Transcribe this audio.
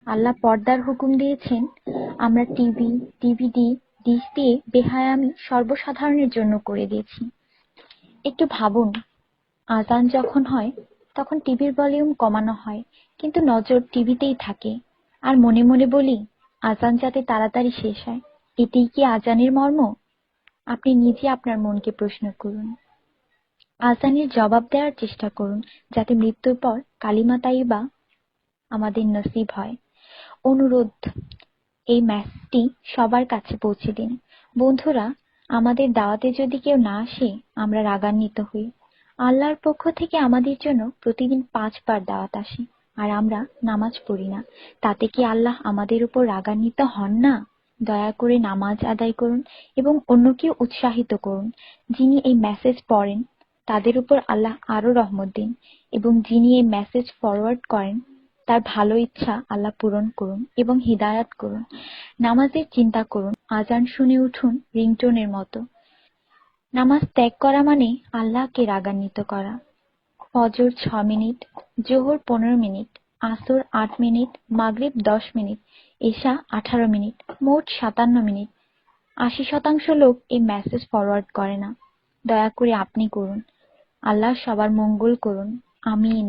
আল্লাহ পর্দার হুকুম দিয়েছেন। আমরা টিভি, ডিভিডি, ডিশ দিয়ে বেহায়ামি সর্বসাধারণের জন্য করে দিয়েছি। একটু ভাবুন, আজান যখন হয় তখন টিভির ভলিউম কমানো হয়, কিন্তু নজর টিভিতেই থাকে। আর মনে মনে বলি, আজান যাতে তাড়াতাড়ি শেষ হয়। এটাই কি আজানের মর্ম? আপনি নিজে আপনার মনকে প্রশ্ন করুন। আজানের জবাব দেওয়ার চেষ্টা করুন, যাতে মৃত্যুর পর কালিমা তাইয়্যিবা আমাদের নসিব হয়। অনুরোধ, এই মেসেজটি সবার কাছে পৌঁছে দিন। বন্ধুরা, আমাদের দাওয়াতে যদি কেউ না আসে, আমরা রাগান্বিত হই। আল্লাহর পক্ষ থেকে আমাদের জন্য প্রতিদিন 5 বার দাওয়াত আসে, আর আমরা নামাজ পড়ি না। তাতে কি আল্লাহ আমাদের উপর রাগান্বিত হন না? দয়া করে নামাজ আদায় করুন এবং অন্যকেও উৎসাহিত করুন। যিনি এই মেসেজ পড়েন তাদের উপর আল্লাহ আরো রহমত দিন, এবং যিনি এই মেসেজ ফরওয়ার্ড করেন তার ভালো ইচ্ছা আল্লাহ পূরণ করুন এবং হিদায়াত করুন। নামাজের চিন্তা করুন, আজান শুনে উঠুন রিংটোনের মতো। নামাজ ত্যাগ করা মানে আল্লাহকে রাগান্বিত করা। ফজর 6 মিনিট, জোহর 15 মিনিট, আসর 8 মিনিট, মাগরিব 10 মিনিট, এশা 18 মিনিট, মোট 57 মিনিট। 80% লোক এই মেসেজ ফরওয়ার্ড করে না। দয়া করে আপনি করুন। আল্লাহ সবার মঙ্গল করুন। আমিন।